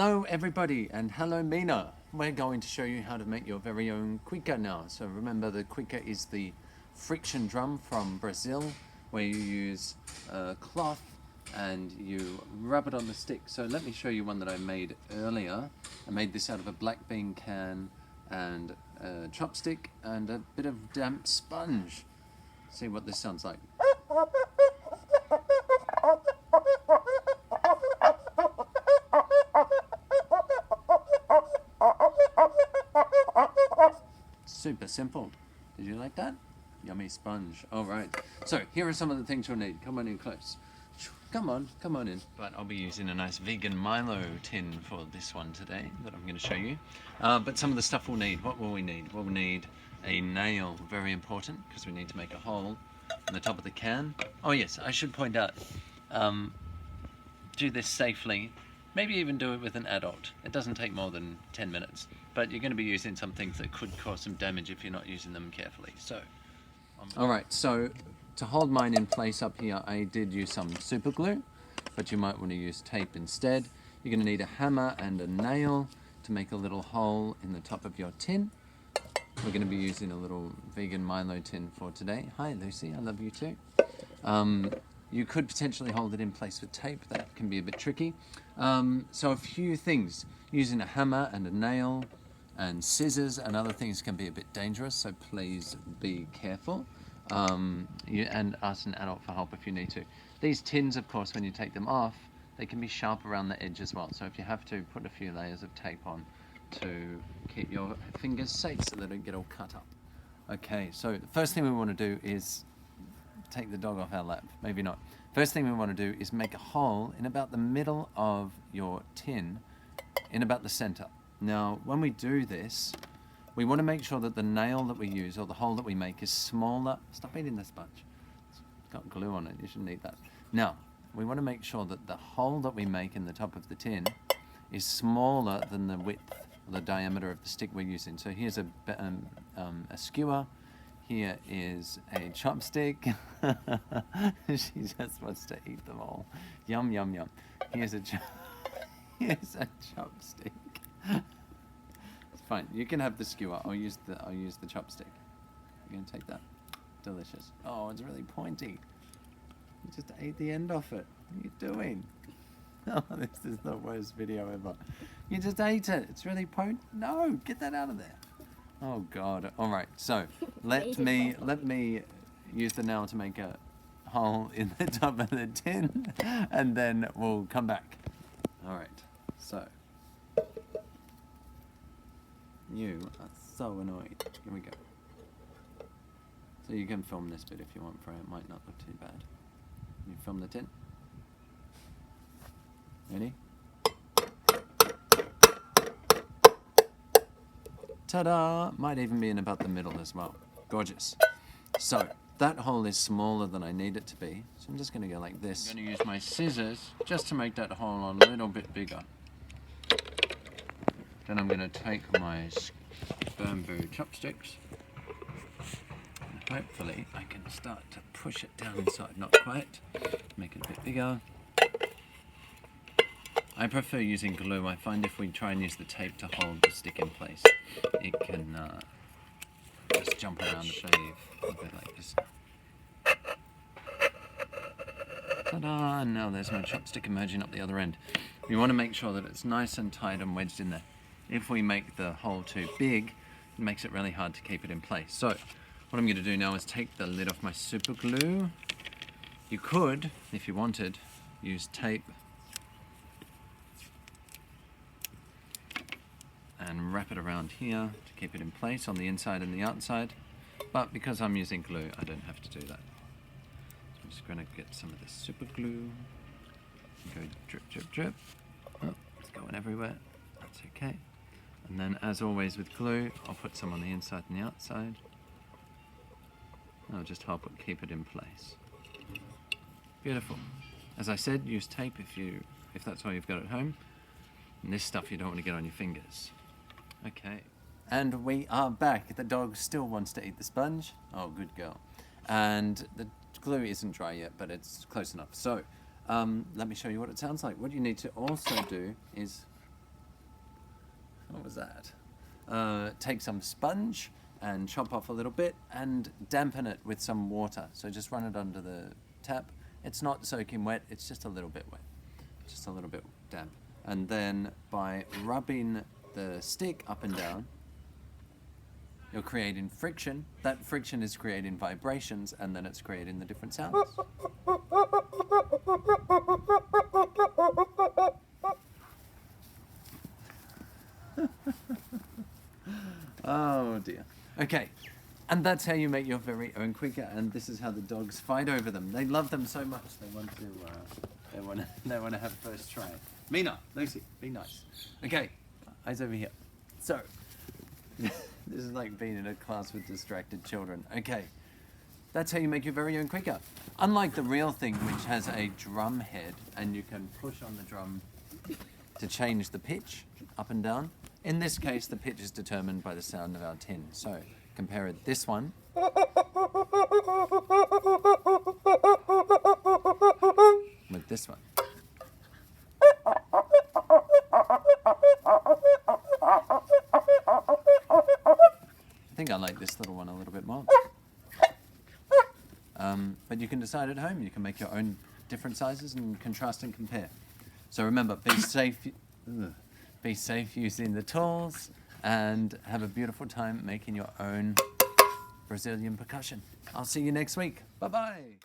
Hello everybody and hello Mina. We're going to show you how to make your very own Cuica now. So remember, the Cuica is the friction drum from Brazil where you use a cloth and you rub it on the stick. So let me show you one that I made earlier. I made this out of a black bean can and a chopstick and a bit of damp sponge. See what this sounds like. Super simple. Did you like that? Yummy sponge. All right. So here are some of the things you'll need. Come on in close. Come on in. But I'll be using a nice vegan Milo tin for this one today that I'm going to show you. But some of the stuff we'll need. What will we need? We'll need a nail, very important, because we need to make a hole in the top of the can. Oh yes, I should point out, do this safely. Maybe even do it with an adult. It doesn't take more than 10 minutes, but you're going to be using some things that could cause some damage if you're not using them carefully. So, alright, so to hold mine in place up here, I did use some super glue, but you might want to use tape instead. You're going to need a hammer and a nail to make a little hole in the top of your tin. We're going to be using a little vegan Milo tin for today. Hi Lucy, I love you too. You could potentially hold it in place with tape. That can be a bit tricky. So a few things. Using a hammer and a nail and scissors and other things can be a bit dangerous, so please be careful. And ask an adult for help if you need to. These tins, of course, when you take them off, they can be sharp around the edge as well. So if you have to, put a few layers of tape on to keep your fingers safe so they don't get all cut up. Okay, so the first thing we want to do is take the dog off our lap. Maybe not. First thing we want to do is make a hole in about the middle of your tin, in about the center. Now, when we do this, we want to make sure that the nail that we use, or the hole that we make, is smaller. Stop eating the sponge. It's got glue on it. You shouldn't eat that. Now, we want to make sure that the hole that we make in the top of the tin is smaller than the width, or the diameter of the stick we're using. So here's a skewer. Here is a chopstick. She just wants to eat them all. Yum, yum, yum. Here's a chopstick. It's fine. You can have the skewer. I'll use the chopstick. You gonna take that? Delicious. Oh, it's really pointy. You just ate the end off it. What are you doing? Oh, this is the worst video ever. You just ate it. It's really pointy. No, get that out of there. Oh God! All right, so let me use the nail to make a hole in the top of the tin, and then we'll come back. All right, so you are so annoying. Here we go. So you can film this bit if you want, Freya. It might not look too bad. You film the tin. Ready? Ta-da! Might even be in about the middle as well. Gorgeous. So, that hole is smaller than I need it to be, so I'm just going to go like this. I'm going to use my scissors just to make that hole a little bit bigger. Then I'm going to take my bamboo chopsticks, and hopefully I can start to push it down inside. Not quite. Make it a bit bigger. I prefer using glue. I find if we try and use the tape to hold the stick in place, it can just jump around the shave a bit like this. Ta-da! And now there's my chopstick emerging up the other end. We want to make sure that it's nice and tight and wedged in there. If we make the hole too big, it makes it really hard to keep it in place. So what I'm going to do now is take the lid off my super glue. You could, if you wanted, use tape and wrap it around here to keep it in place on the inside and the outside, but because I'm using glue, I don't have to do that. So I'm just going to get some of this super glue, go drip, drip, drip. Oh, it's going everywhere. That's okay. And then, as always with glue, I'll put some on the inside and the outside. I'll just help it keep it in place. Beautiful. As I said, use tape if that's all you've got at home. And this stuff you don't want to get on your fingers. Okay. And we are back. The dog still wants to eat the sponge. Oh, good girl. And the glue isn't dry yet, but it's close enough. So, let me show you what it sounds like. What you need to also do is what was that? Take some sponge and chop off a little bit and dampen it with some water. So just run it under the tap. It's not soaking wet, it's just a little bit wet. Just a little bit damp. And then by rubbing the stick up and down, you're creating friction. That friction is creating vibrations, and then it's creating the different sounds. Oh dear. Okay, and that's how you make your very own Cuica, and this is how the dogs fight over them. They love them so much they want to have first try. Mina, Lucy, be nice. Okay, eyes over here. So, this is like being in a class with distracted children. Okay, that's how you make your very own Cuica. Unlike the real thing, which has a drum head, and you can push on the drum to change the pitch up and down. In this case, the pitch is determined by the sound of our tin. So, compare it this one with this one. I think I like this little one a little bit more. But you can decide at home. You can make your own different sizes and contrast and compare. So remember, be safe. Be safe using the tools and have a beautiful time making your own Brazilian percussion. I'll see you next week. Bye-bye.